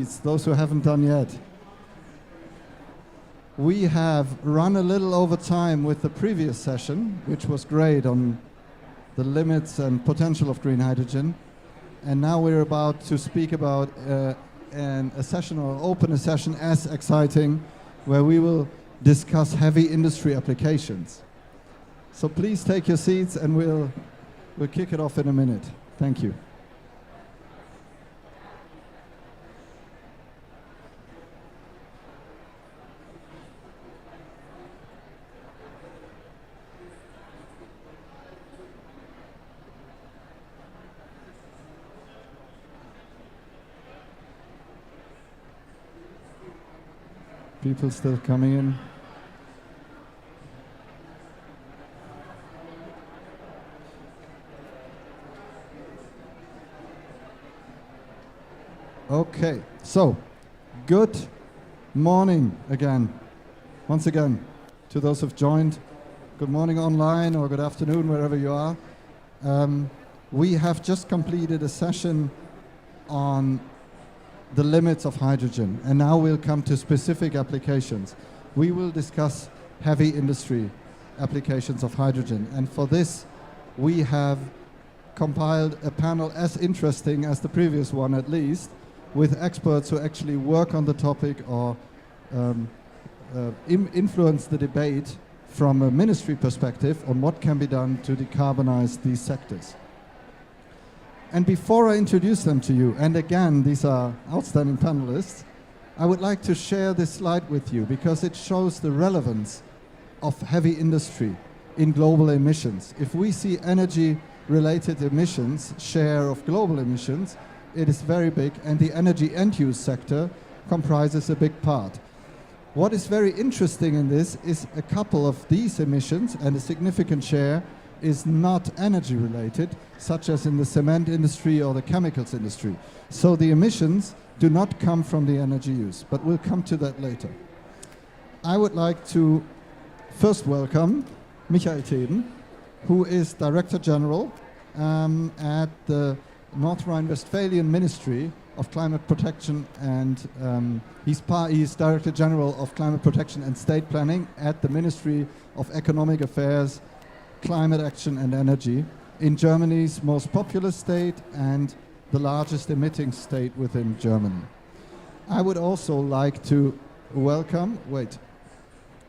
It's those who haven't done yet. We have run a little over time with the previous session, which was great on the limits and potential of green hydrogen. And now we're about to speak about a session, or open a session as exciting, where we will discuss heavy industry applications. So please take your seats and we'll kick it off in a minute. Thank you. People still coming in. Okay, so good morning again, once again, to those who've joined. Good morning online, or good afternoon, wherever you are. We have just completed a session on the limits of hydrogen, and now we'll come to specific applications. We will discuss heavy industry applications of hydrogen, and for this we have compiled a panel as interesting as the previous one, at least, with experts who actually work on the topic or influence the debate from a ministry perspective on what can be done to decarbonize these sectors. And before I introduce them to you, and again, these are outstanding panelists, I would like to share this slide with you because it shows the relevance of heavy industry in global emissions. If we see energy-related emissions, share of global emissions, it is very big, and the energy end-use sector comprises a big part. What is very interesting in this is a couple of these emissions, and a significant share is not energy related, such as in the cement industry or the chemicals industry. So the emissions do not come from the energy use, but we'll come to that later. I would like to first welcome Michael Theben, who is Director General at the North Rhine-Westphalian Ministry of Climate Protection, and he's Director General of Climate Protection and State Planning at the Ministry of Economic Affairs, Climate Action and Energy, in Germany's most populous state and the largest emitting state within Germany. I would also like to welcome,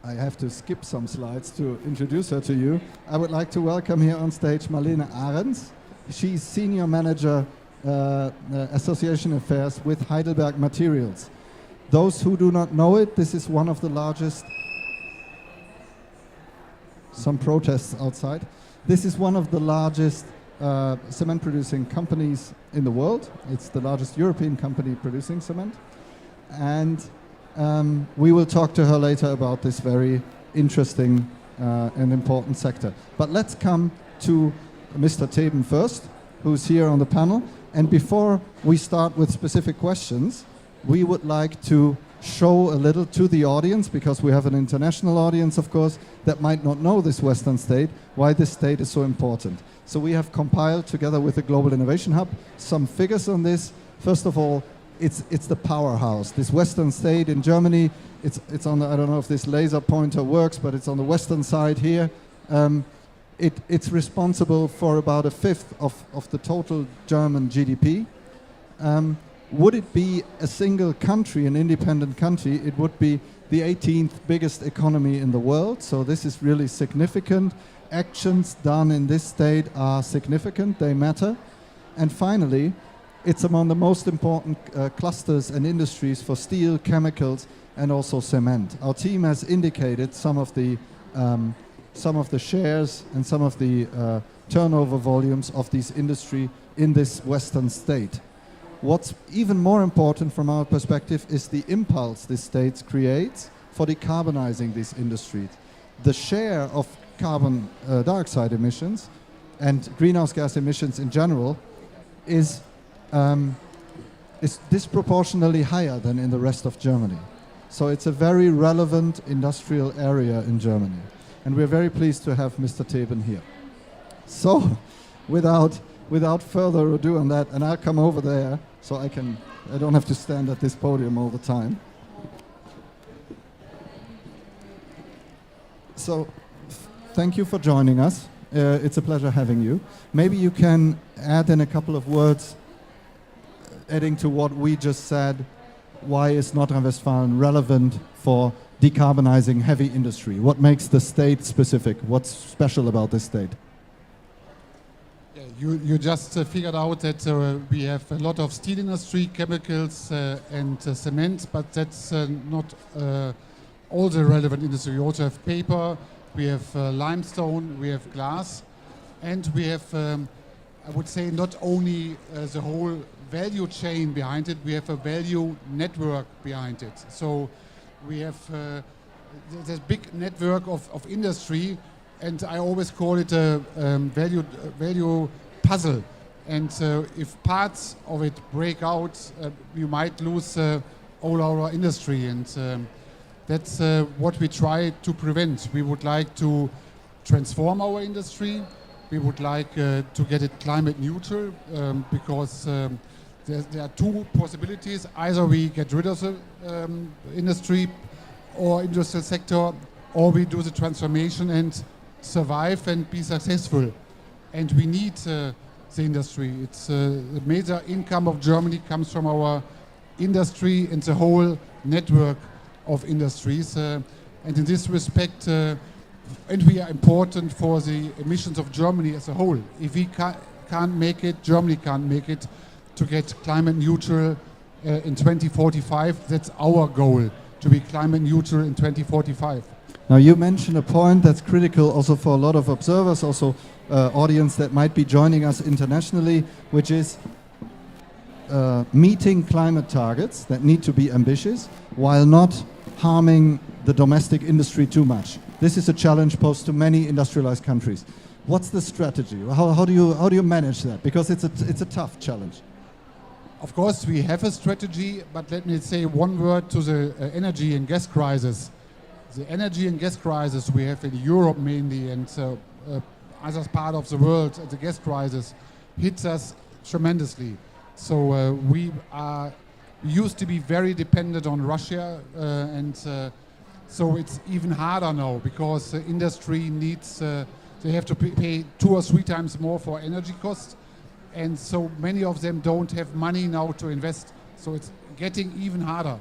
I have to skip some slides to introduce her to you. I would like to welcome here on stage Marlene Arens. She's Senior Manager Association Affairs with Heidelberg Materials. Those who do not know it, this is one of the largest, some protests outside. This is one of the largest cement producing companies in the world. It's the largest European company producing cement. And we will talk to her later about this very interesting and important sector. But let's come to Mr. Theben first, who's here on the panel. And before we start with specific questions, we would like to show a little to the audience, because we have an international audience, of course, that might not know this Western state, why this state is so important. So we have compiled, together with the Global Innovation Hub, some figures on this. First of all, it's the powerhouse. This Western state in Germany, it's on the, I don't know if this laser pointer works, but it's on the western side here. It's responsible for about a fifth of the total German GDP. Would it be a single country, an independent country, it would be the 18th biggest economy in the world. So this is really significant. Actions done in this state are significant, they matter. And finally, it's among the most important clusters and industries for steel, chemicals, and also cement. Our team has indicated some of the shares and some of the turnover volumes of this industry in this Western state. What's even more important from our perspective is the impulse this state creates for decarbonizing these industries. The share of carbon dioxide emissions and greenhouse gas emissions in general is disproportionately higher than in the rest of Germany. So it's a very relevant industrial area in Germany. And we're very pleased to have Mr. Theben here. So, without without further ado on that, and I'll come over there so I don't have to stand at this podium all the time. So, thank you for joining us. It's a pleasure having you. Maybe you can add in a couple of words, adding to what we just said. Why is Nordrhein-Westfalen relevant for decarbonizing heavy industry? What makes the state specific? What's special about this state? Yeah, you just figured out that we have a lot of steel industry, chemicals and cement, but that's not all the relevant industry. We also have paper, we have limestone, we have glass, and we have, I would say, not only the whole value chain behind it, we have a value network behind it. So we have this big network of industry, and I always call it a value puzzle. And if parts of it break out, you might lose all our industry, and that's what we try to prevent. We would like to transform our industry. We would like to get it climate neutral because there are two possibilities. Either we get rid of the industry or industrial sector, or we do the transformation and survive and be successful. And we need the industry. It's the major income of Germany comes from our industry and the whole network of industries. And in this respect, and we are important for the emissions of Germany as a whole. If we can't make it, Germany can't make it to get climate neutral in 2045. That's our goal, to be climate neutral in 2045. Now you mentioned a point that's critical also for a lot of observers, also audience that might be joining us internationally, which is meeting climate targets that need to be ambitious while not harming the domestic industry too much. This is a challenge posed to many industrialized countries. What's the strategy? How do you manage that? Because it's a tough challenge. Of course, we have a strategy, but let me say one word to the energy and gas crisis. The energy and gas crisis we have in Europe mainly, and other part of the world, the gas crisis hits us tremendously. So we used to be very dependent on Russia, and so it's even harder now because industry needs, they have to pay 2 or 3 times more for energy costs. And so many of them don't have money now to invest. So it's getting even harder.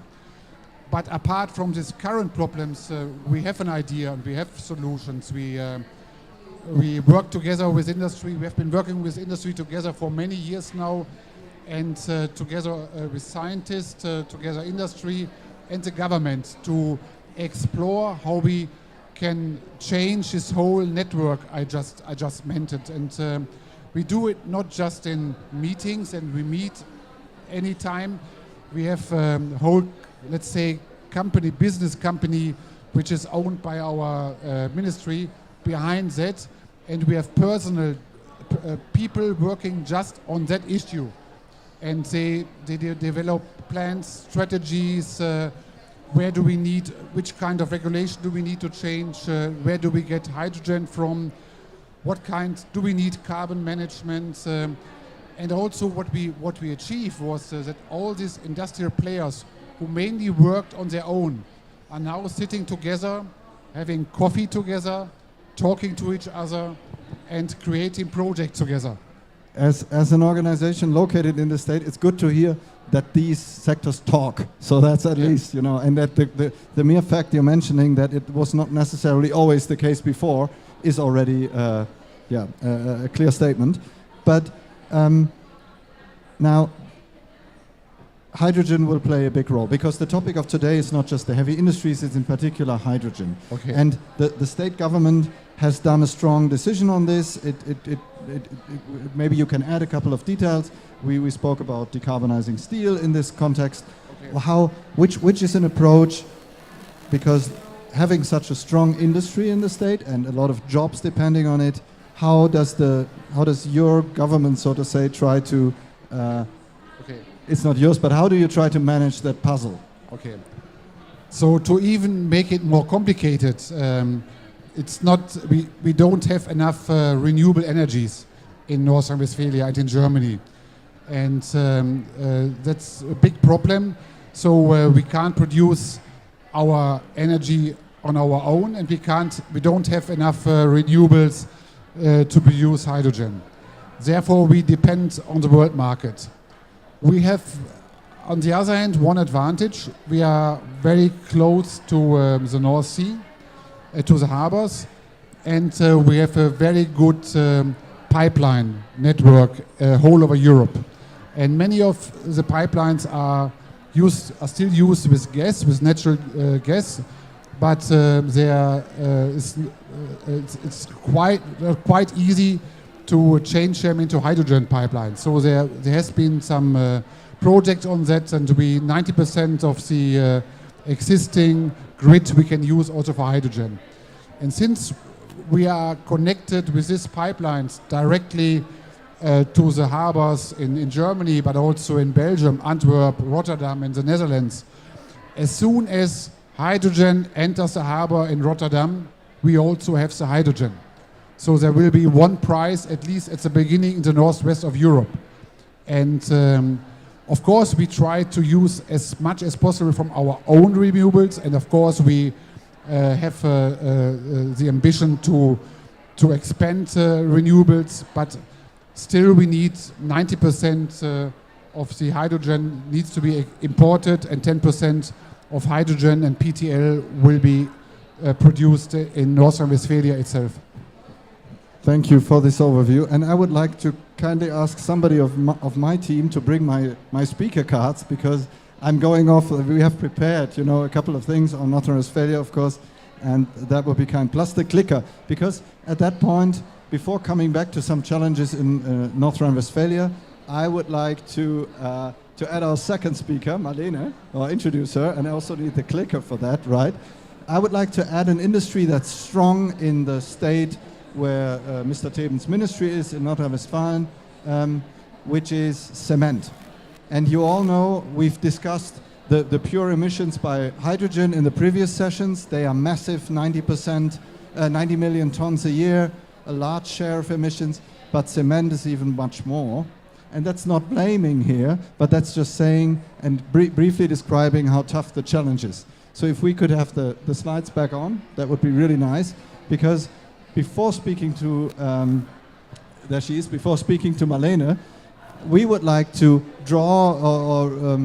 But apart from these current problems, we have an idea and we have solutions. We work together with industry. We have been working with industry together for many years now, and together with scientists, together industry and the government to explore how we can change this whole network I just mentioned. And we do it not just in meetings, and we meet anytime. We have whole, let's say, business company, which is owned by our ministry behind that, and we have personal people working just on that issue, and they develop plans, strategies. Where do we need? Which kind of regulation do we need to change? Where do we get hydrogen from? What kind do we need carbon management? And also what we achieved was that all these industrial players who mainly worked on their own are now sitting together, having coffee together, talking to each other, and creating projects together. As an organization located in the state, it's good to hear that these sectors talk. So that's at least, you know, and that the mere fact you're mentioning that it was not necessarily always the case before is already a clear statement. But now hydrogen will play a big role, because the topic of today is not just the heavy industries, it's in particular hydrogen. Okay. And the state government has done a strong decision on this. Maybe you can add a couple of details. We spoke about decarbonizing steel in this context. Okay. Which is an approach, because having such a strong industry in the state and a lot of jobs depending on it, how does your government, so to say, try to it's not yours, but how do you try to manage that puzzle? Okay. So to even make it more complicated, it's not, we don't have enough renewable energies. in North Rhine-Westphalia and in Germany. And that's a big problem. So we can't produce our energy on our own, and we don't have enough renewables to produce hydrogen. Therefore, we depend on the world market. We have, on the other hand, one advantage. We are very close to the North Sea, to the harbors, and we have a very good pipeline network all over Europe. And many of the pipelines are still used with gas, with natural gas, but it's quite easy to change them into hydrogen pipelines. So there has been some projects on that, and 90% of the existing grid we can use also for hydrogen. And since we are connected with these pipelines directly to the harbors in Germany, but also in Belgium, Antwerp, Rotterdam, and the Netherlands, as soon as hydrogen enters the harbor in Rotterdam, we also have the hydrogen. So there will be one price, at least at the beginning, in the northwest of Europe. And of course, we try to use as much as possible from our own renewables, and of course, we have the ambition to expand renewables, but still we need 90% of the hydrogen needs to be imported, and 10% of hydrogen and PTL will be produced in North Rhine-Westphalia itself. Thank you for this overview, and I would like to kindly ask somebody of my team to bring my speaker cards, because I'm going off. We have prepared, a couple of things on North Rhine-Westphalia, of course, and that would be kind. Plus the clicker, because at that point, before coming back to some challenges in North Rhine-Westphalia, I would like to add our second speaker, Marlene, or introduce her, and I also need the clicker for that, right? I would like to add an industry that's strong in the state where Mr. Theben's ministry is in North Rhine-Westphalia, which is cement. And you all know we've discussed the pure emissions by hydrogen in the previous sessions. They are massive, 90%, 90 million tons a year, a large share of emissions, but cement is even much more. And that's not blaming here, but that's just saying and briefly describing how tough the challenge is. So if we could have the slides back on, that would be really nice, because before speaking to, there she is, before speaking to Marlene, we would like to draw or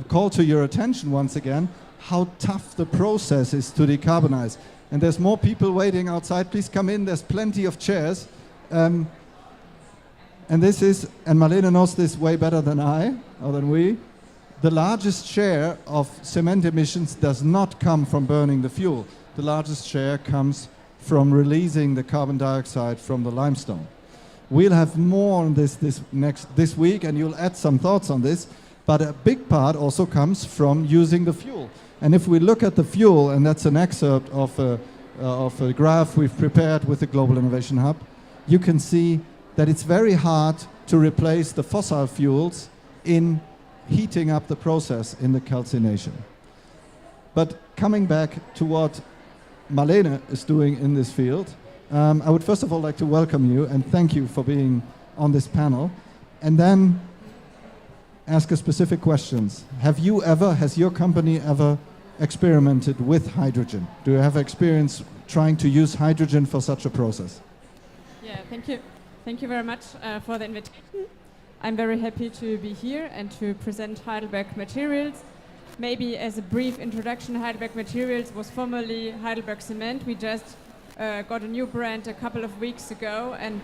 call to your attention once again how tough the process is to decarbonize. And there's more people waiting outside. Please come in. There's plenty of chairs. And this is, and Marlene knows this way better than I, or than we, the largest share of cement emissions does not come from burning the fuel. The largest share comes from releasing the carbon dioxide from the limestone. We'll have more on this week, and you'll add some thoughts on this, but a big part also comes from using the fuel. And if we look at the fuel, and that's an excerpt of a graph we've prepared with the Global Innovation Hub, you can see that it's very hard to replace the fossil fuels in heating up the process in the calcination. But coming back to what Marlene is doing in this field, I would first of all like to welcome you and thank you for being on this panel, and then ask a specific questions. Has your company ever experimented with hydrogen? Do you have experience trying to use hydrogen for such a process? Yeah, thank you. Thank you very much for the invitation. I'm very happy to be here and to present Heidelberg Materials. Maybe as a brief introduction, Heidelberg Materials was formerly Heidelberg Cement. We just got a new brand a couple of weeks ago, and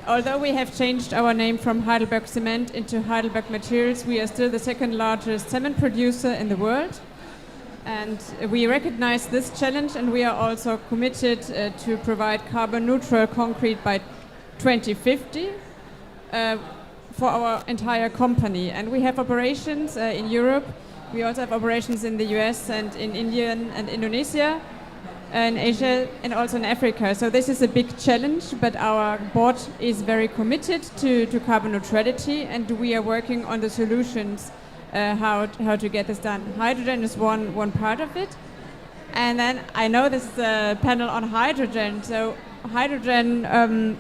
although we have changed our name from Heidelberg Cement into Heidelberg Materials, we are still the second largest cement producer in the world. And we recognize this challenge, and we are also committed to provide carbon neutral concrete by 2050 for our entire company. And we have operations in Europe. We also have operations in the US and in India and Indonesia, in Asia, and also in Africa. So this is a big challenge, but our board is very committed to carbon neutrality, and we are working on the solutions how to get this done. Hydrogen is one part of it. And then I know this is a panel on hydrogen, so hydrogen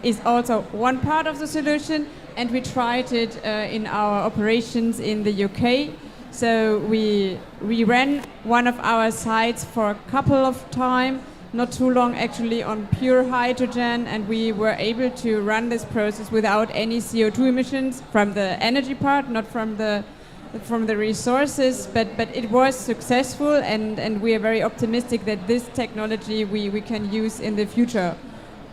is also one part of the solution, and we tried it in our operations in the UK. So we ran one of our sites for a couple of time, not too long actually, on pure hydrogen, and we were able to run this process without any CO2 emissions from the energy part, not from the resources, but it was successful, and we are very optimistic that this technology we can use in the future.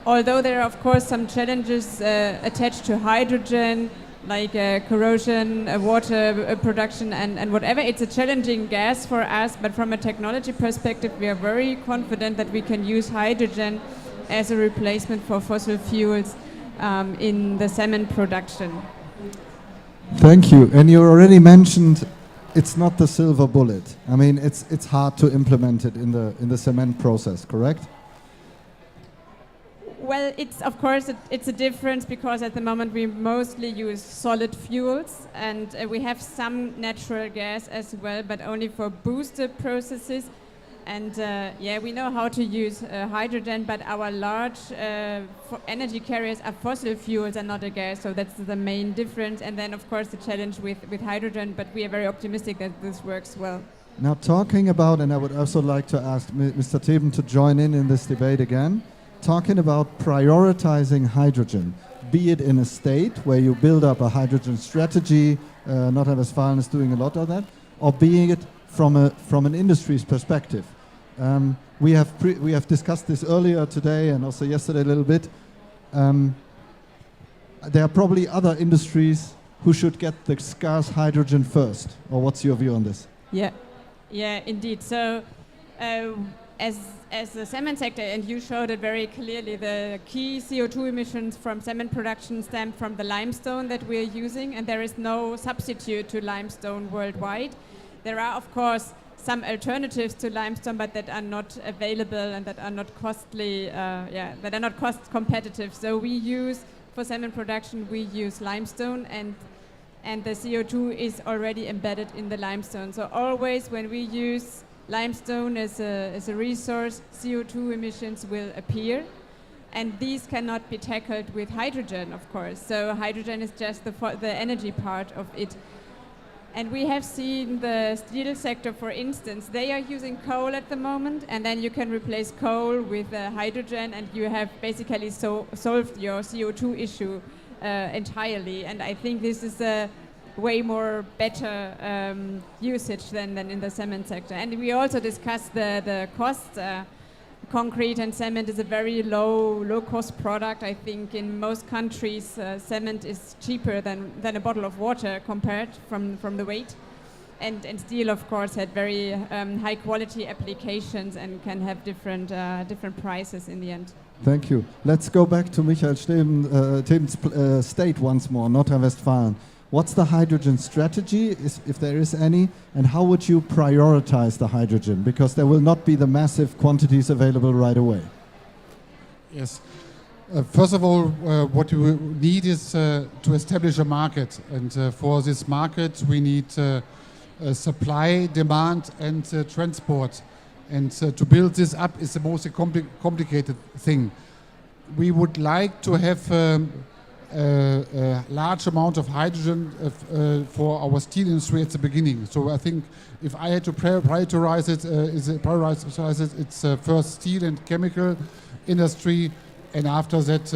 Although there are of course some challenges attached to hydrogen, like corrosion, water production, and whatever. It's a challenging gas for us, but from a technology perspective, we are very confident that we can use hydrogen as a replacement for fossil fuels in the cement production. Thank you. And you already mentioned it's not the silver bullet. I mean, it's hard to implement it in the cement process, correct? Well, it's of course it's a difference, because at the moment we mostly use solid fuels, and we have some natural gas as well, but only for booster processes. And we know how to use hydrogen, but our large energy carriers are fossil fuels and not a gas, so that's the main difference. And then of course the challenge with hydrogen, but we are very optimistic that this works well. Now talking about, and I would also like to ask Mr. Theben to join in this debate again, talking about prioritizing hydrogen, be it in a state where you build up a hydrogen strategy, Nordrhein-Westfalen is doing a lot of that, or being it from an industry's perspective. We have discussed this earlier today and also yesterday a little bit. There are probably other industries who should get the scarce hydrogen first, or what's your view on this? Yeah, indeed. So as the cement sector, and you showed it very clearly, the key CO2 emissions from cement production stem from the limestone that we are using, and there is no substitute to limestone worldwide. There are of course some alternatives to limestone, but that are not available and that are not costly, that are not cost competitive. So we use, for cement production, we use limestone, and the CO2 is already embedded in the limestone. So always when we use limestone as a resource, CO2 emissions will appear, and these cannot be tackled with hydrogen, of course. So hydrogen is just the energy part of it. And we have seen the steel sector, for instance, they are using coal at the moment, and then you can replace coal with hydrogen, and you have basically solved your CO2 issue entirely. And I think this is a way more better usage than in the cement sector. And we also discussed the cost. Concrete and cement is a very low cost product. I think in most countries cement is cheaper than a bottle of water compared from the weight. And steel of course had very high quality applications and can have different prices in the end. Thank you. Let's go back to Michael Theben's state once more, Nordrhein-Westfalen. What's the hydrogen strategy, if there is any, and how would you prioritize the hydrogen? Because there will not be the massive quantities available right away. Yes. First of all, what you need is to establish a market. And for this market, we need supply, demand, and transport. And to build this up is the most complicated thing. We would like to have a large amount of hydrogen for our steel industry at the beginning. So I think if I had to prioritize it, it's first steel and chemical industry, and after that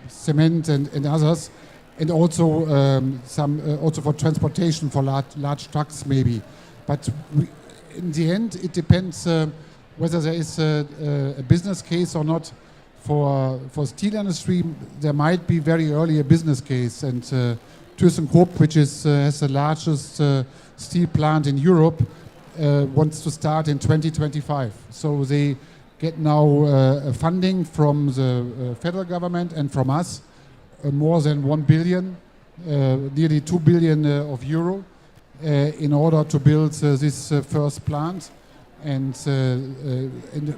cement and others, and also some also for transportation for large trucks maybe. But in the end, it depends whether there is a business case or not. For steel industry, there might be very early a business case, and ThyssenKrupp, which has the largest steel plant in Europe, wants to start in 2025. So they get now funding from the federal government and from us, more than 1 billion, nearly 2 billion of euro, in order to build this first plant. And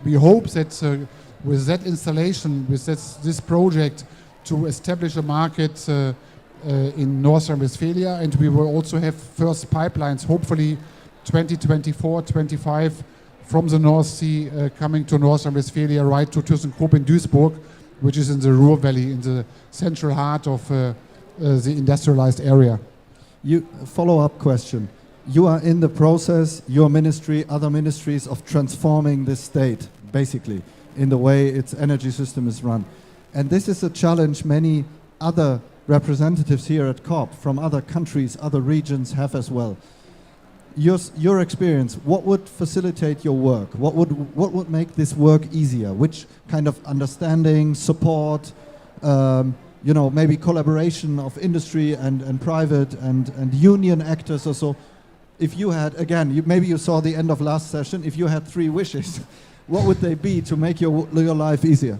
we hope that with that installation, with this project, to establish a market in North Rhine-Westphalia, and we will also have first pipelines, hopefully 2024, 25, from the North Sea coming to North Rhine-Westphalia right to ThyssenKrupp in Duisburg, which is in the Ruhr Valley, in the central heart of the industrialized area. Follow-up question. You are in the process, your ministry, other ministries, of transforming this state, basically, in the way its energy system is run. And this is a challenge many other representatives here at COP from other countries, other regions have as well. Your experience, what would facilitate your work? What would make this work easier? Which kind of understanding, support, maybe collaboration of industry and private and union actors or so? If you had, again, maybe you saw the end of last session, if you had 3 wishes, what would they be to make your life easier?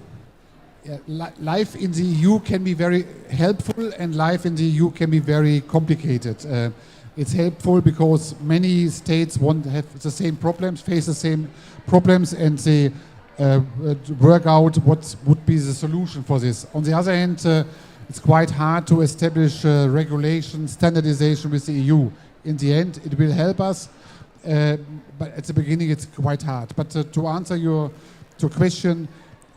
Yeah, life in the EU can be very helpful, and life in the EU can be very complicated. It's helpful because many states want to have the same problems, face the same problems, and they work out what would be the solution for this. On the other hand, it's quite hard to establish regulation, standardization with the EU. In the end, it will help us, but at the beginning it's quite hard. But to answer your question,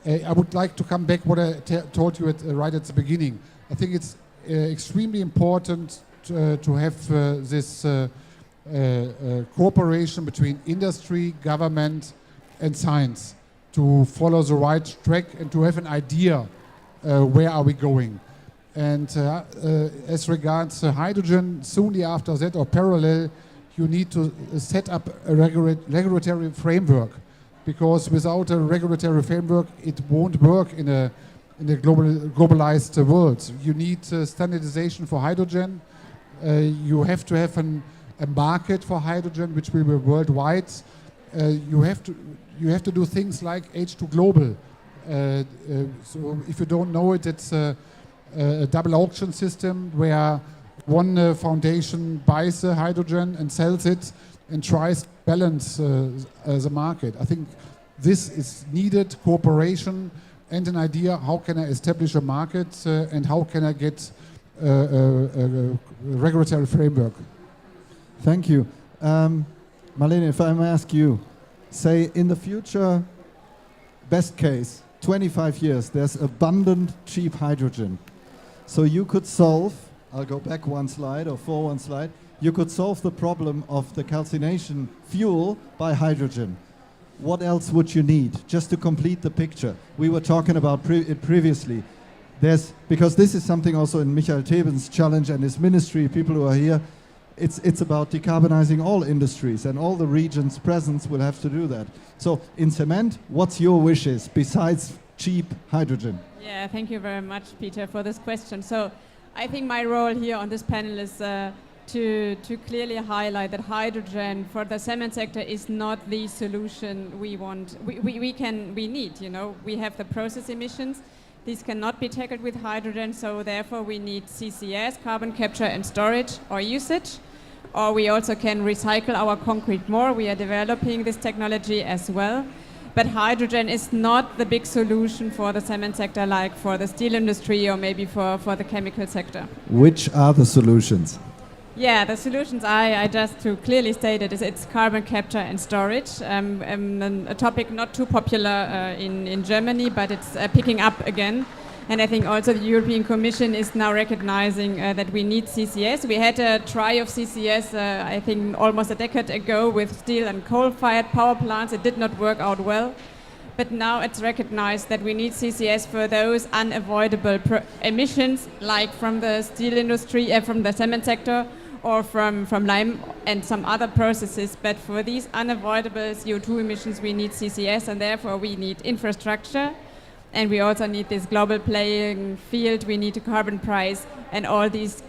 I would like to come back what I told you right at the beginning. I think it's extremely important to have this cooperation between industry, government and science to follow the right track and to have an idea where are we going. And as regards hydrogen, soon after that or parallel, you need to set up a regulatory framework, because without a regulatory framework, it won't work in a globalized world. You need standardization for hydrogen. You have to have a market for hydrogen, which will be worldwide. You have to do things like H2 Global. So if you don't know it, it's a double auction system where one foundation buys the hydrogen and sells it and tries to balance the market. I think this is needed, cooperation and an idea how can I establish a market and how can I get a regulatory framework. Thank you. Marlene, if I may ask you, say in the future, best case, 25 years, there's abundant cheap hydrogen. So you could solve, I'll go back one slide or forward one slide, you could solve the problem of the calcination fuel by hydrogen. What else would you need just to complete the picture? We were talking about it previously. Because this is something also in Michael Theben's challenge and his ministry, people who are here, it's about decarbonizing all industries, and all the regions present will have to do that. So in cement, what's your wishes besides cheap hydrogen? Yeah, thank you very much, Peter, for this question. So I think my role here on this panel is to clearly highlight that hydrogen for the cement sector is not the solution we want. We need, we have the process emissions. These cannot be tackled with hydrogen, so therefore we need CCS, carbon capture and storage or usage. Or we also can recycle our concrete more. We are developing this technology as well. But hydrogen is not the big solution for the cement sector like for the steel industry or maybe for the chemical sector. Which are the solutions? Yeah, the solutions I just to clearly state it is it's carbon capture and storage, a topic not too popular in Germany, but it's picking up again. And I think also the European Commission is now recognizing that we need CCS. We had a try of CCS, I think almost a decade ago with steel and coal-fired power plants. It did not work out well. But now it's recognized that we need CCS for those unavoidable emissions, like from the steel industry, from the cement sector, or from lime and some other processes. But for these unavoidable CO2 emissions, we need CCS, and therefore we need infrastructure. And we also need this global playing field. We need a carbon price and all these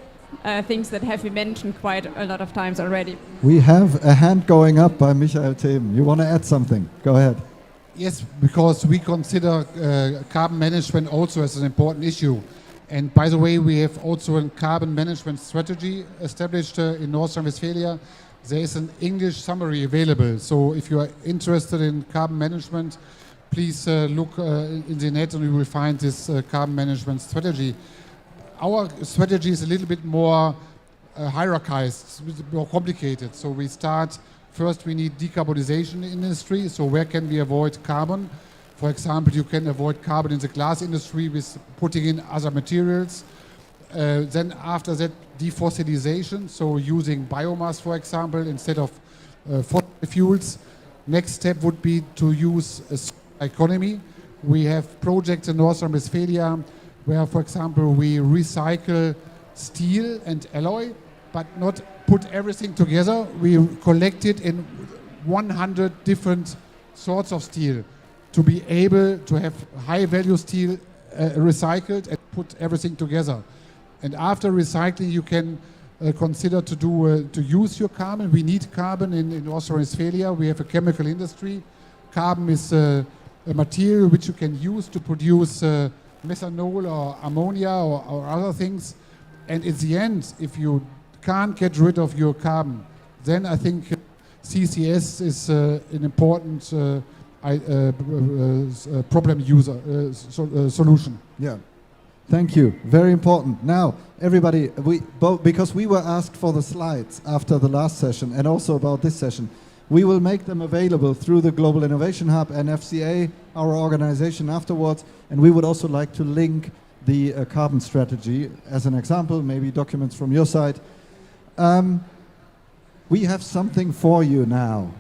things that have been mentioned quite a lot of times already. We have a hand going up by Michael Theben. You want to add something? Go ahead. Yes, because we consider carbon management also as an important issue. And by the way, we have also a carbon management strategy established in North Rhine-Westphalia. There is an English summary available. So if you are interested in carbon management, please look in the net and you will find this carbon management strategy. Our strategy is a little bit more hierarchized, more complicated. So we start First, we need decarbonization in the industry. So where can we avoid carbon? For example, you can avoid carbon in the glass industry with putting in other materials. Then after that, defossilization, so using biomass, for example, instead of fossil fuels. Next step would be to use a economy. We have projects in North Rhine-Westphalia where, for example, we recycle steel and alloy, but not put everything together. We collect it in 100 different sorts of steel to be able to have high-value steel recycled and put everything together. And after recycling, you can consider to use your carbon. We need carbon in North Rhine-Westphalia. We have a chemical industry. Carbon is a material which you can use to produce methanol or ammonia or other things. And in the end, if you can't get rid of your carbon, then I think CCS is an important problem solution. Yeah. Thank you. Very important. Now, everybody, because we were asked for the slides after the last session and also about this session, we will make them available through the Global Innovation Hub and FCA, our organization, afterwards. And we would also like to link the carbon strategy as an example, maybe documents from your side. We have something for you now,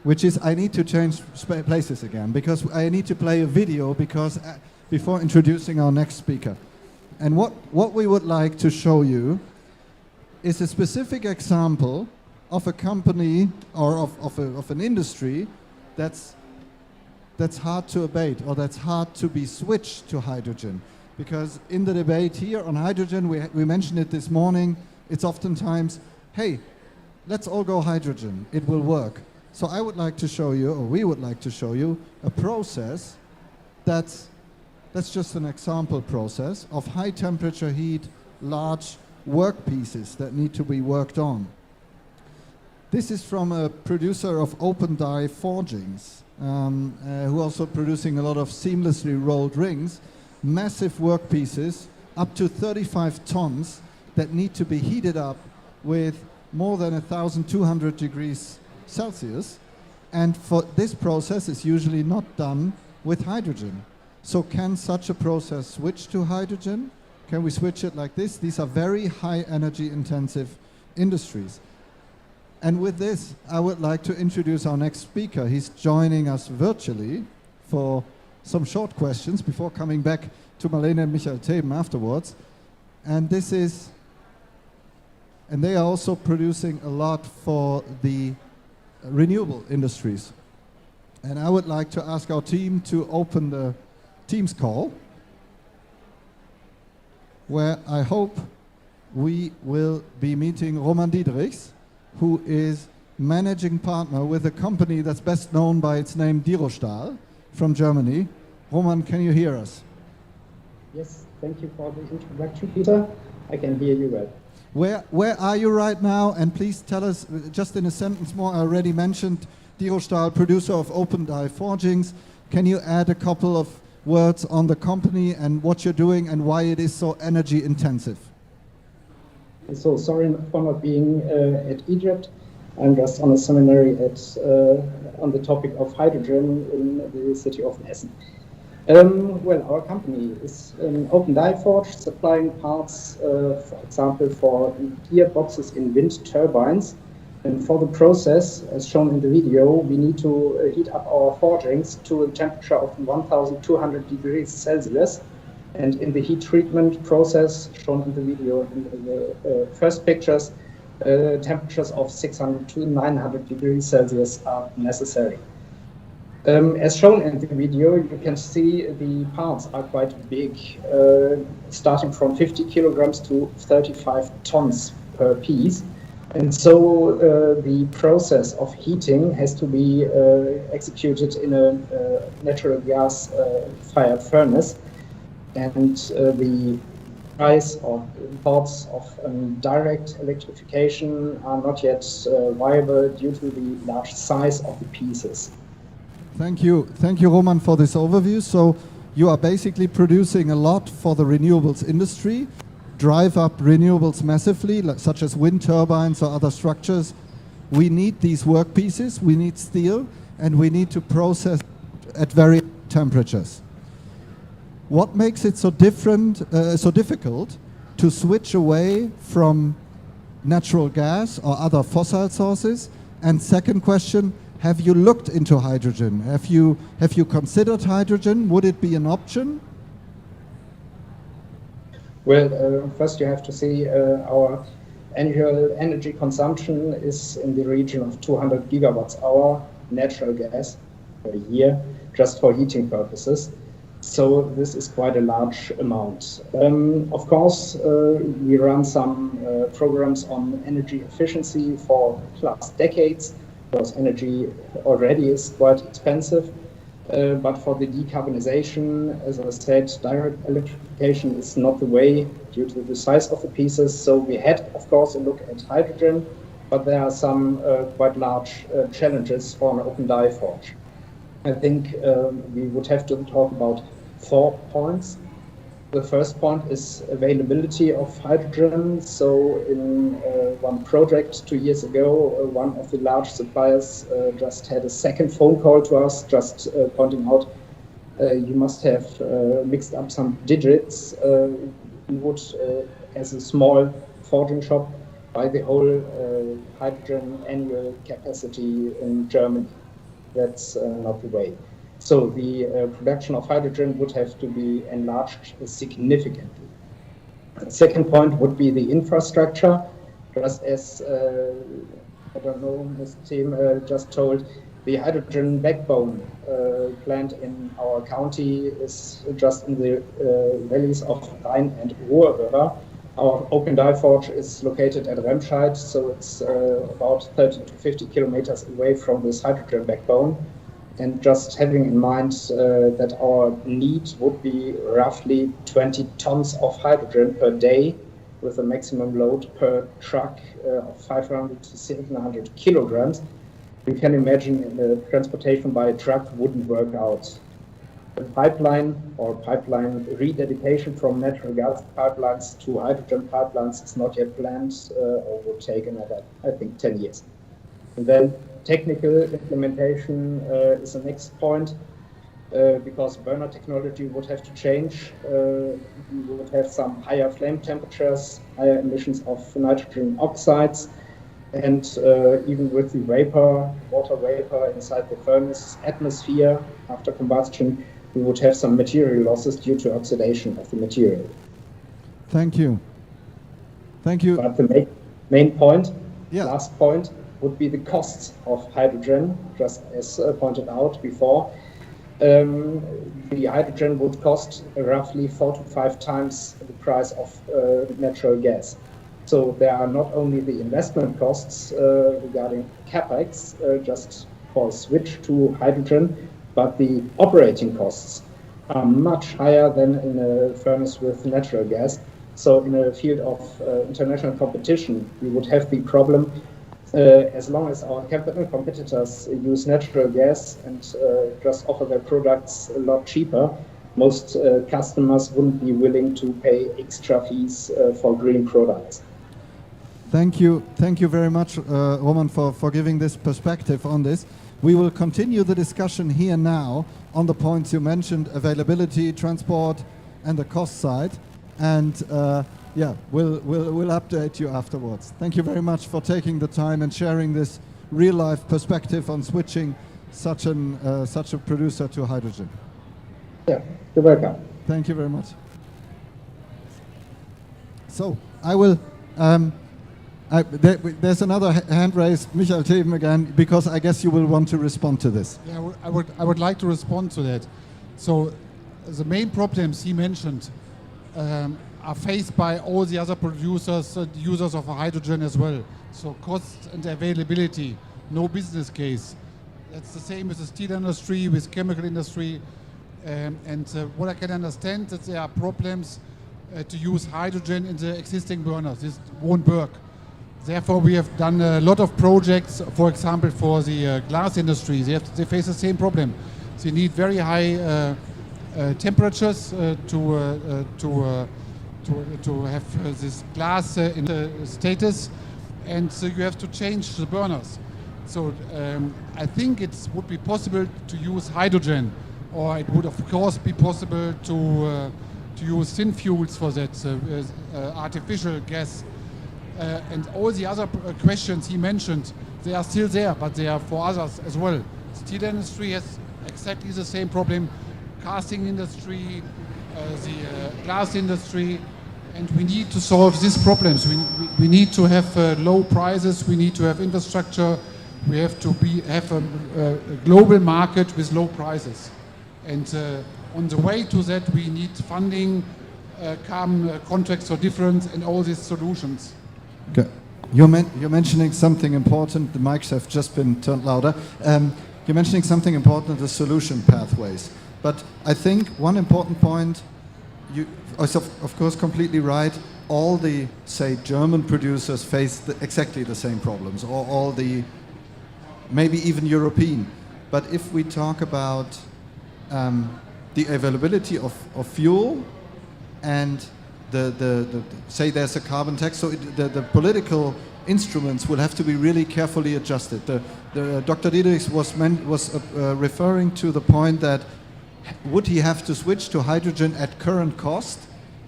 which is I need to change places again because I need to play a video before introducing our next speaker. And what we would like to show you is a specific example of a company or of an industry that's hard to abate or that's hard to be switched to hydrogen. Because in the debate here on hydrogen, we mentioned it this morning, it's oftentimes, hey, let's all go hydrogen, it will work. So I would like to show you, or we would like to show you, a process that's just an example process of high temperature heat, large work pieces that need to be worked on. This is from a producer of open die forgings, who also producing a lot of seamlessly rolled rings, massive work pieces, up to 35 tons, that need to be heated up with more than 1,200 degrees Celsius. And for this process is usually not done with hydrogen. So can such a process switch to hydrogen? Can we switch it like this? These are very high energy intensive industries. And with this, I would like to introduce our next speaker. He's joining us virtually for some short questions before coming back to Marlene and Michael Theben afterwards. And they are also producing a lot for the renewable industries. And I would like to ask our team to open the Teams call, where I hope we will be meeting Roman Diederichs, who is managing partner with a company that's best known by its name Dirostahl from Germany. Roman, can you hear us? Yes, thank you for the introduction, Peter. I can hear you well. Where are you right now? And please tell us, just in a sentence more, I already mentioned Dirostahl, producer of open die forgings. Can you add a couple of words on the company and what you're doing and why it is so energy intensive? So sorry for not being at Egypt. I'm just on a seminary on the topic of hydrogen in the city of Essen. Well, our company is an open die forge, supplying parts, for example, for gearboxes in wind turbines. And for the process, as shown in the video, we need to heat up our forgings to a temperature of 1,200 degrees Celsius. And in the heat treatment process, shown in the video in the first pictures, temperatures of 600 to 900 degrees Celsius are necessary. As shown in the video, you can see the parts are quite big, starting from 50 kilograms to 35 tons per piece. And so the process of heating has to be executed in a natural gas fired furnace. And the price or thoughts of direct electrification are not yet viable due to the large size of the pieces. Thank you, Roman, for this overview. So you are basically producing a lot for the renewables industry, drive up renewables massively, such as wind turbines or other structures. we need these workpieces, we need steel, and we need to process at very temperatures. What makes it so difficult to switch away from natural gas or other fossil sources? And second question, have you looked into hydrogen? Have you considered hydrogen? Would it be an option? Well, first you have to see our annual energy consumption is in the region of 200 gigawatts hour natural gas per year, just for heating purposes. So this is quite a large amount. Of course, we run some programs on energy efficiency for last decades, because energy already is quite expensive. But for the decarbonization, as I said, direct electrification is not the way due to the size of the pieces. So we had, of course, a look at hydrogen, but there are some quite large challenges for an open die forge. I think we would have to talk about 4 points. The first point is availability of hydrogen. So in one project 2 years ago, one of the large suppliers just had a second phone call to us, just pointing out you must have mixed up some digits. We would, as a small forging shop, buy the whole hydrogen annual capacity in Germany. That's not the way. So the production of hydrogen would have to be enlarged significantly. The second point would be the infrastructure. Just as, I don't know, Mr. Theben just told, the hydrogen backbone plant in our county is just in the valleys of Rhein and Ruhr River. Our open die forge is located at Remscheid, so it's about 30 to 50 kilometers away from this hydrogen backbone. And just having in mind that our need would be roughly 20 tons of hydrogen per day, with a maximum load per truck of 500 to 700 kilograms, you can imagine transportation by a truck wouldn't work out. The pipeline or pipeline rededication from natural gas pipelines to hydrogen pipelines is not yet planned or would take another, I think, 10 years. And then technical implementation is the next point, because burner technology would have to change. We would have some higher flame temperatures, higher emissions of nitrogen oxides, and even with the water vapor inside the furnace atmosphere after combustion, we would have some material losses due to oxidation of the material. Thank you. Thank you. But the main point, last point, would be the costs of hydrogen, just as pointed out before. The hydrogen would cost roughly 4 to 5 times the price of natural gas. So there are not only the investment costs regarding capex, just for a switch to hydrogen, but the operating costs are much higher than in a furnace with natural gas. So in a field of international competition, we would have the problem as long as our competitors use natural gas and just offer their products a lot cheaper, most customers wouldn't be willing to pay extra fees for green products. Thank you very much, Roman, for giving this perspective on this. We will continue the discussion here now on the points you mentioned, availability, transport, and the cost side. And we'll update you afterwards. Thank you very much for taking the time and sharing this real-life perspective on switching such a producer to hydrogen. Yeah, you're welcome. Thank you very much. So I will. There's another hand raised, Michael Theben again, because I guess you will want to respond to this. Yeah, I would like to respond to that. So the main problems he mentioned are faced by all the other producers, users of hydrogen as well. So cost and availability, no business case. That's the same with the steel industry, with chemical industry. And what I can understand that there are problems to use hydrogen in the existing burners. This won't work. Therefore, we have done a lot of projects, for example, for the glass industry. They face the same problem. They need very high temperatures to have this glass in the status. and so you have to change the burners. So I think it would be possible to use hydrogen, or it would of course be possible to use syn fuels for that, artificial gas. And all the other questions he mentioned, they are still there, but they are for others as well. Steel industry has exactly the same problem, casting industry, the glass industry, and we need to solve these problems. We need to have low prices, we need to have infrastructure, we have to have a global market with low prices. And on the way to that, we need funding, carbon contracts for difference, and all these solutions. Okay. You're mentioning something important. The mics have just been turned louder. You're mentioning something important, the solution pathways. But I think one important point, you are of course completely right. All the, say, German producers face exactly the same problems, or all the, maybe even European. But if we talk about the availability of fuel and say there's a carbon tax, so the political instruments will have to be really carefully adjusted. Dr. Diederichs was referring to the point that would he have to switch to hydrogen at current cost,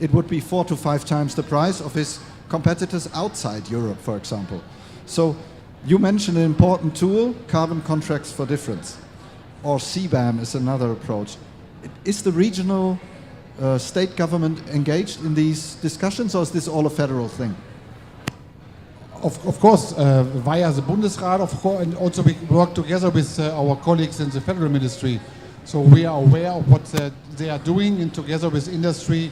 it would be 4 to 5 times the price of his competitors outside Europe, for example. So you mentioned an important tool, carbon contracts for difference, or CBAM is another approach. Is the regional state government engaged in these discussions, or is this all a federal thing? Of course, via the Bundesrat, of course, and also we work together with our colleagues in the federal ministry. So we are aware of what they are doing, and together with industry,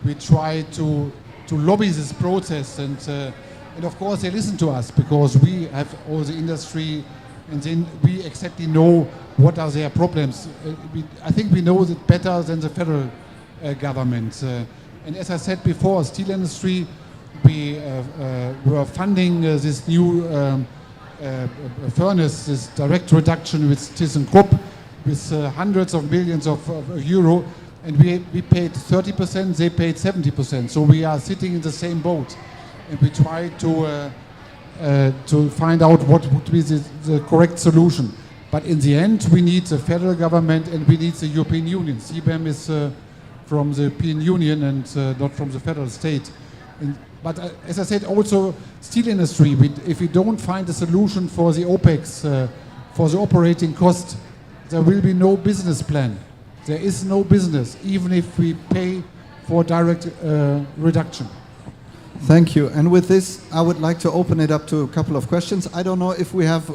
we try to lobby this process. And of course, they listen to us because we have all the industry, and then we exactly know what are their problems. I think we know it better than the federal government. And as I said before, steel industry, we were funding this new furnace, this direct reduction with ThyssenKrupp, with hundreds of millions of euro, and we paid 30%, they paid 70%. So we are sitting in the same boat, and we try to find out what would be the correct solution. But in the end, we need the federal government and we need the European Union. CBAM is from the European Union and not from the federal state. But as I said, also steel industry, if we don't find a solution for the OPEX, for the operating cost, there will be no business plan. There is no business, even if we pay for direct reduction. Thank you. And with this, I would like to open it up to a couple of questions. I don't know if we have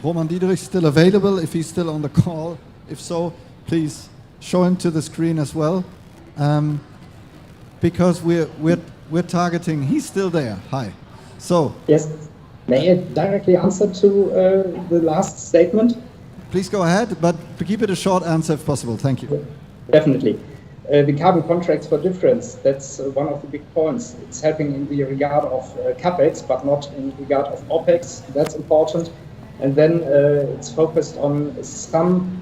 Roman Diederichs still available, if he's still on the call. If so, please show him to the screen as well. Because we're targeting, he's still there. Hi. So. Yes. May I directly answer to the last statement? Please go ahead, but keep it a short answer if possible. Thank you. Definitely. The carbon contracts for difference, that's one of the big points. It's helping in the regard of CapEx, but not in regard of OPEX. That's important. And then it's focused on some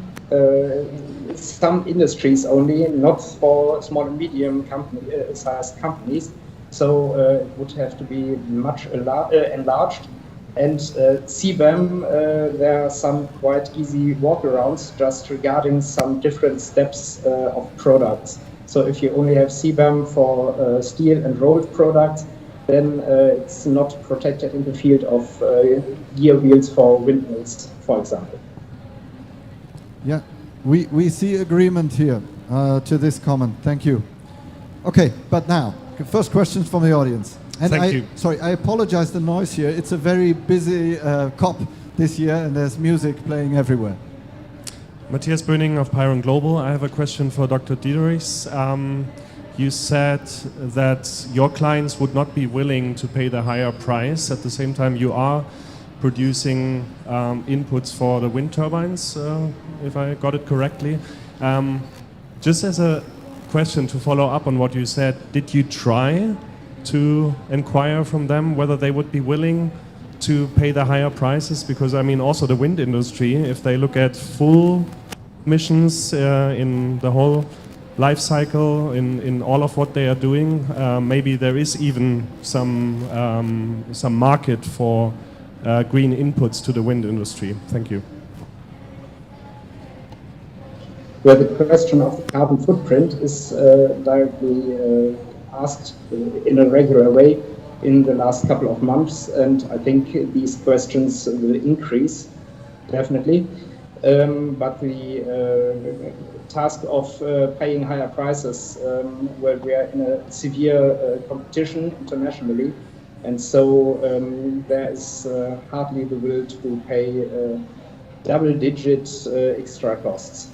industries only, not for small and medium sized companies. So it would have to be much enlarged. And CBAM, there are some quite easy walkarounds just regarding some different steps of products. So if you only have CBAM for steel and rolled products, then it's not protected in the field of gear wheels for windmills, for example. Yeah, we see agreement here to this comment. Thank you. Okay, but now, first questions from the audience. And Thank you. Sorry, I apologize the noise here. It's a very busy COP this year, and there's music playing everywhere. Matthias Böning of Pyron Global. I have a question for Dr. Diederichs. You said that your clients would not be willing to pay the higher price. At the same time, you are producing inputs for the wind turbines, if I got it correctly. Just as a question to follow up on what you said, did you try to inquire from them whether they would be willing to pay the higher prices? Because I mean, also the wind industry, if they look at full emissions in the whole life cycle in all of what they are doing, maybe there is even some market for green inputs to the wind industry. Thank you. Where the question of the carbon footprint is directly asked in a regular way in the last couple of months, and I think these questions will increase, definitely. But the task of paying higher prices, where we are in a severe competition internationally, and so there is hardly the will to pay double-digit extra costs,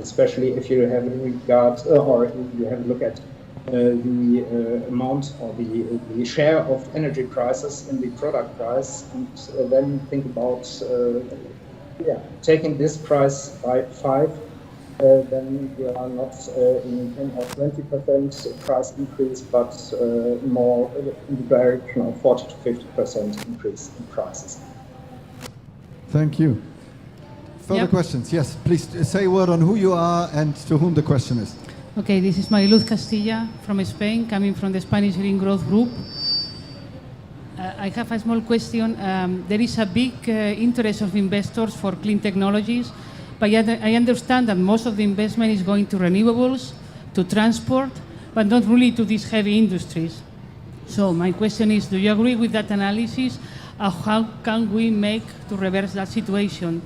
especially if you have in regard or you have a look at the amount or the share of energy prices in the product price, and then think about taking this price by 5, then we are not in 10 or 20% price increase, but more in the direction of 40 to 50% increase in prices. Thank you. Further questions? Yes, please say a word on who you are and to whom the question is. Okay, this is Mariluz Castilla from Spain, coming from the Spanish Green Growth Group. I have a small question. There is a big interest of investors for clean technologies, but yet I understand that most of the investment is going to renewables, to transport, but not really to these heavy industries. So my question is, do you agree with that analysis? How can we make to reverse that situation?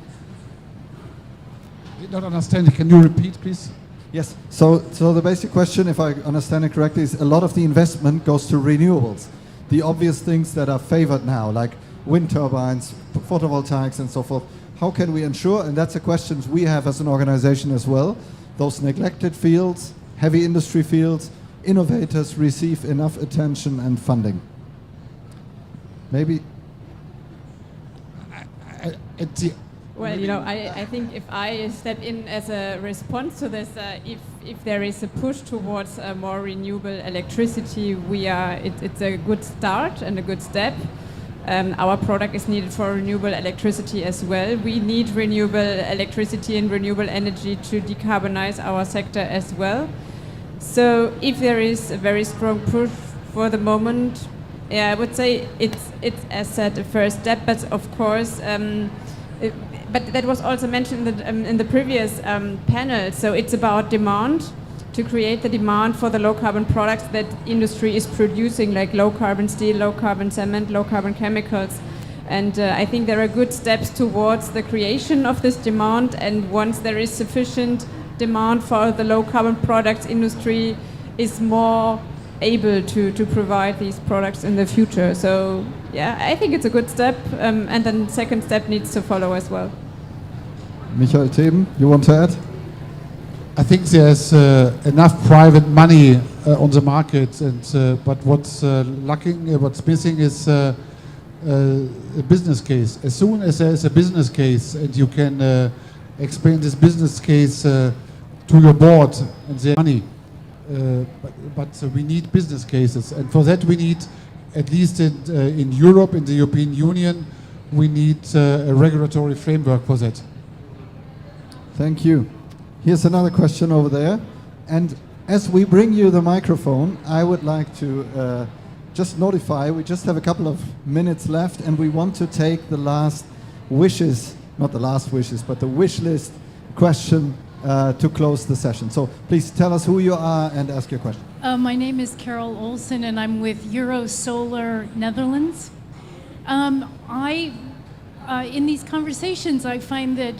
I did not understand. Can you repeat, please? Yes. So the basic question, if I understand it correctly, is a lot of the investment goes to renewables. The obvious things that are favored now, like wind turbines, photovoltaics, and so forth. How can we ensure, and that's a question we have as an organization as well, those neglected fields, heavy industry fields, innovators receive enough attention and funding? Maybe. Well, I think if I step in as a response to this, if there is a push towards more renewable electricity, it's a good start and a good step. Our product is needed for renewable electricity as well. We need renewable electricity and renewable energy to decarbonize our sector as well. So if there is a very strong push for the moment, I would say it's as said a first step, but of course. But that was also mentioned in the previous panel. So it's about demand, to create the demand for the low carbon products that industry is producing, like low carbon steel, low carbon cement, low carbon chemicals. And I think there are good steps towards the creation of this demand. And once there is sufficient demand for the low carbon products, industry is more able to provide these products in the future. So yeah, I think it's a good step, and then second step needs to follow as well. Michael Theben, you want to add? I think there's enough private money on the market, and but what's lacking, what's missing is a business case. As soon as there's a business case and you can explain this business case to your board and their money, but we need business cases, and for that we need, at least in Europe, in the European Union, we need a regulatory framework for that. Thank you. Here's another question over there. And as we bring you the microphone, I would like to just notify, we just have a couple of minutes left, and we want to take the last wishes, not the last wishes, but the wish list question to close the session. So please tell us who you are and ask your question. My name is Karl Olsen, and I'm with Eurosolar Netherlands. In these conversations, I find that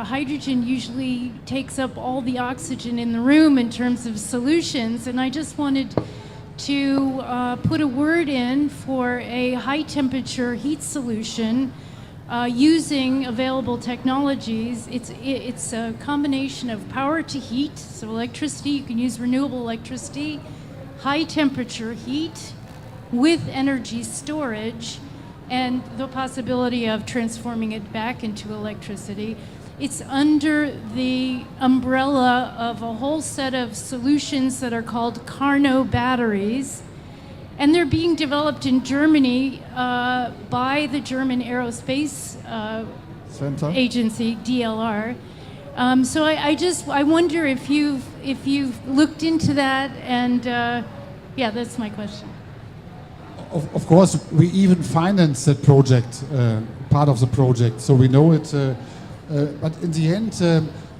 hydrogen usually takes up all the oxygen in the room in terms of solutions, and I just wanted to put a word in for a high-temperature heat solution using available technologies. It's a combination of power to heat, so electricity, you can use renewable electricity, high-temperature heat with energy storage, and the possibility of transforming it back into electricity. It's under the umbrella of a whole set of solutions that are called Carnot batteries, and they're being developed in Germany by the German Aerospace Agency, DLR. So I wonder if you've looked into that, and yeah, that's my question. Of course, we even finance that project, part of the project, so we know it. But in the end,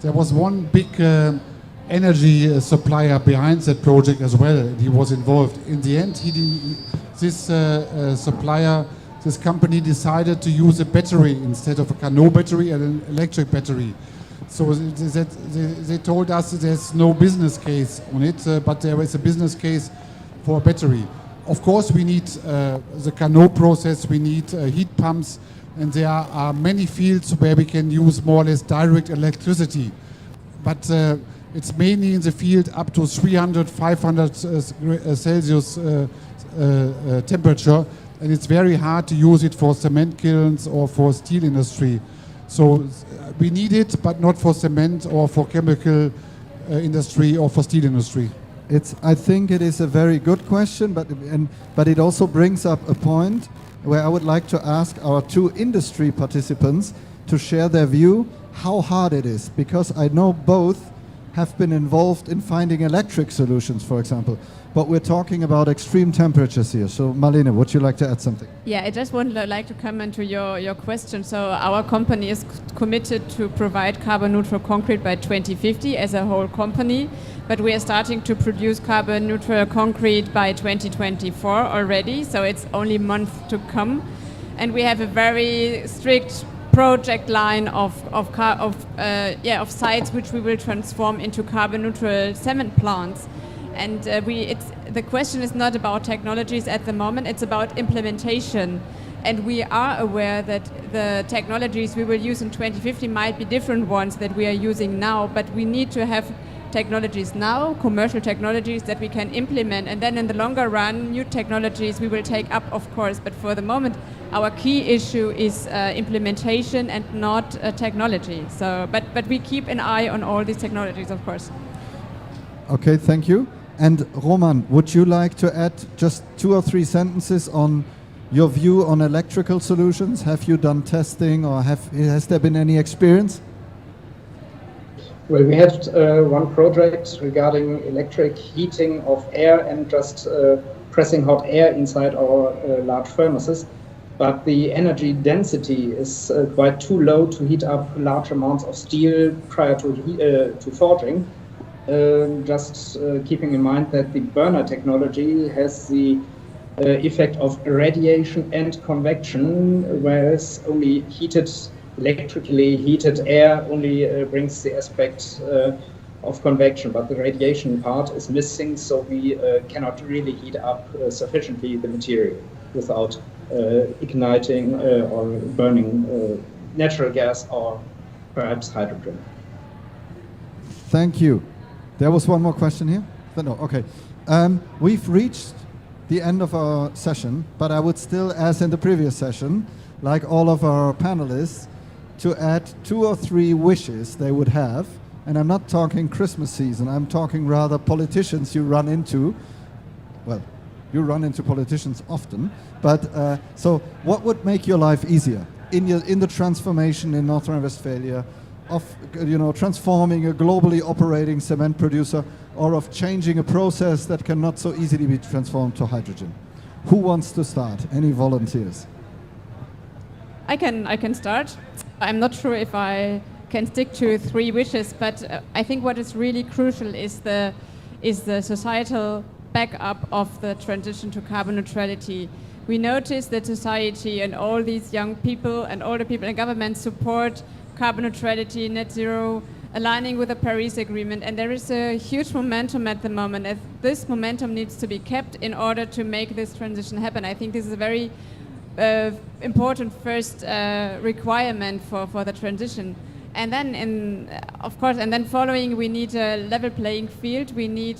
there was one big energy supplier behind that project as well. He was involved. In the end, this supplier, this company decided to use a battery instead of a Carnot battery and an electric battery. So they told us there's no business case on it, but there is a business case for a battery. Of course, we need the Carnot process, we need heat pumps, and there are many fields where we can use more or less direct electricity. But it's mainly in the field up to 300, 500 Celsius temperature, and it's very hard to use it for cement kilns or for steel industry. So we need it, but not for cement or for chemical industry or for steel industry. I think it is a very good question, but it also brings up a point where I would like to ask our two industry participants to share their view how hard it is, because I know both have been involved in finding electric solutions, for example, but we're talking about extreme temperatures here. So Marlene, would you like to add something? Yeah, I just would like to comment to your question. So our company is committed to provide carbon neutral concrete by 2050 as a whole company, but we are starting to produce carbon neutral concrete by 2024 already, so it's only months to come. And we have a very strict project line of sites which we will transform into carbon neutral cement plants. And the question is not about technologies at the moment, it's about implementation. And we are aware that the technologies we will use in 2050 might be different ones that we are using now, but we need to have technologies now, commercial technologies that we can implement, and then in the longer run, new technologies we will take up, of course. But for the moment, our key issue is implementation and not technology. So, but we keep an eye on all these technologies, of course. Okay, thank you. And Roman, would you like to add just 2 or 3 sentences on your view on electrical solutions? Have you done testing, or has there been any experience? Well, we had one project regarding electric heating of air and just pressing hot air inside our large furnaces. But the energy density is quite too low to heat up large amounts of steel prior to forging. Just keeping in mind that the burner technology has the effect of radiation and convection, whereas only electrically heated air only brings the aspect of convection, but the radiation part is missing, so we cannot really heat up sufficiently the material without igniting or burning natural gas or perhaps hydrogen. Thank you. There was one more question here? No, okay. We've reached the end of our session, but I would still, as in the previous session, like all of our panelists, to add 2 or 3 wishes they would have. And I'm not talking Christmas season, I'm talking rather politicians you run into. Well, you run into politicians often, but so what would make your life easier in the transformation in North Rhine-Westphalia of transforming a globally operating cement producer, or of changing a process that can not so easily be transformed to hydrogen? Who wants to start? Any volunteers? I can start. I'm not sure if I can stick to 3 wishes, but I think what is really crucial is the societal backup of the transition to carbon neutrality. We notice that society and all these young people and older people in government support carbon neutrality, net zero, aligning with the Paris Agreement, and there is a huge momentum at the moment. And this momentum needs to be kept in order to make this transition happen. I think this is a very important first requirement for the transition. And then, of course, following, we need a level playing field. We need,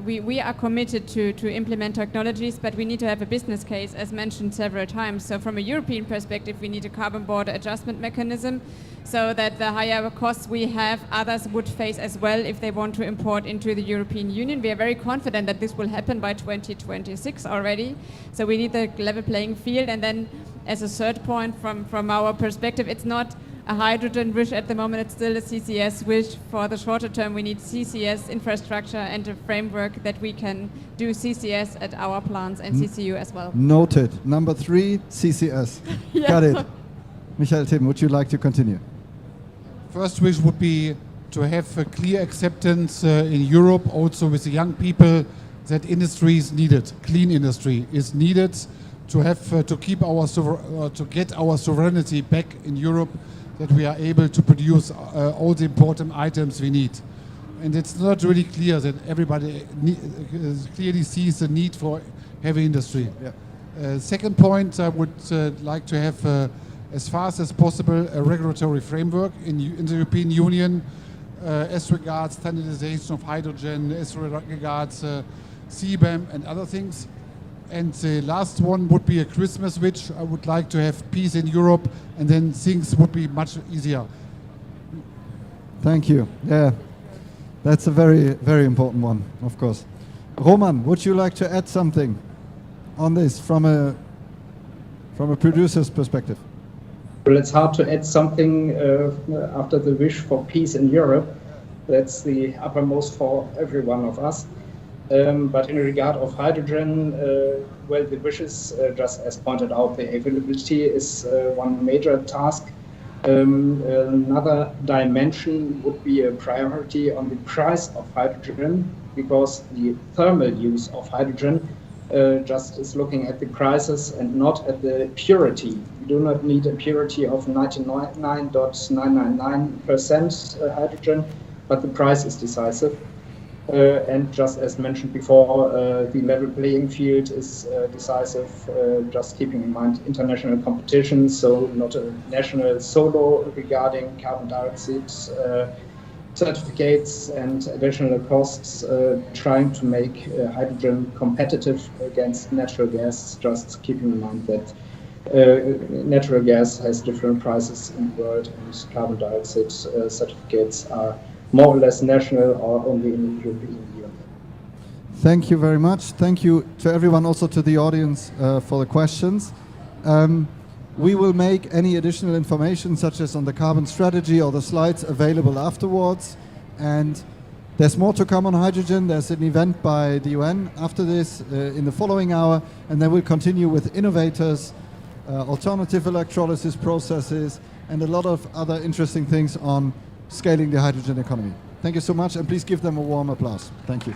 we are committed to implement technologies, but we need to have a business case, as mentioned several times. So from a European perspective, we need a carbon border adjustment mechanism, so that the higher costs we have, others would face as well if they want to import into the European Union. We are very confident that this will happen by 2026 already. So we need the level playing field. And then, as a third point from our perspective, it's not a hydrogen wish at the moment, it's still a CCS wish. For the shorter term, we need CCS infrastructure and a framework that we can do CCS at our plants and CCU as well. Noted. Number 3, CCS. Yeah. Got it. Michael Theben, would you like to continue? First wish would be to have a clear acceptance in Europe, also with the young people, that industry is needed. Clean industry is needed to have to keep our to get our sovereignty back in Europe, that we are able to produce all the important items we need. And it's not really clear that everybody clearly sees the need for heavy industry. Yeah. Second point, I would like to have as fast as possible a regulatory framework in the European Union as regards standardization of hydrogen, as regards Theben and other things. And the last one would be a Christmas wish. I would like to have peace in Europe, and then things would be much easier. Thank you. Yeah, that's a very, very important one, of course. Roman, would you like to add something on this from a producer's perspective? Well, it's hard to add something after the wish for peace in Europe. That's the uppermost for every one of us. But in regard of hydrogen, well, the wishes, just as pointed out, the availability is one major task. Another dimension would be a priority on the price of hydrogen, because the thermal use of hydrogen just is looking at the prices and not at the purity. We do not need a purity of 99.999% hydrogen, but the price is decisive. And just as mentioned before, the level playing field is decisive, just keeping in mind international competition, so not a national solo regarding carbon dioxide certificates and additional costs, trying to make hydrogen competitive against natural gas, just keeping in mind that natural gas has different prices in the world, and carbon dioxide certificates are more or less national or only in the European Union. Thank you very much. Thank you to everyone, also to the audience, for the questions. We will make any additional information, such as on the carbon strategy or the slides, available afterwards. And there's more to come on hydrogen. There's an event by the UN after this in the following hour, and then we'll continue with innovators, alternative electrolysis processes, and a lot of other interesting things on scaling the hydrogen economy. Thank you so much, and please give them a warm applause. Thank you.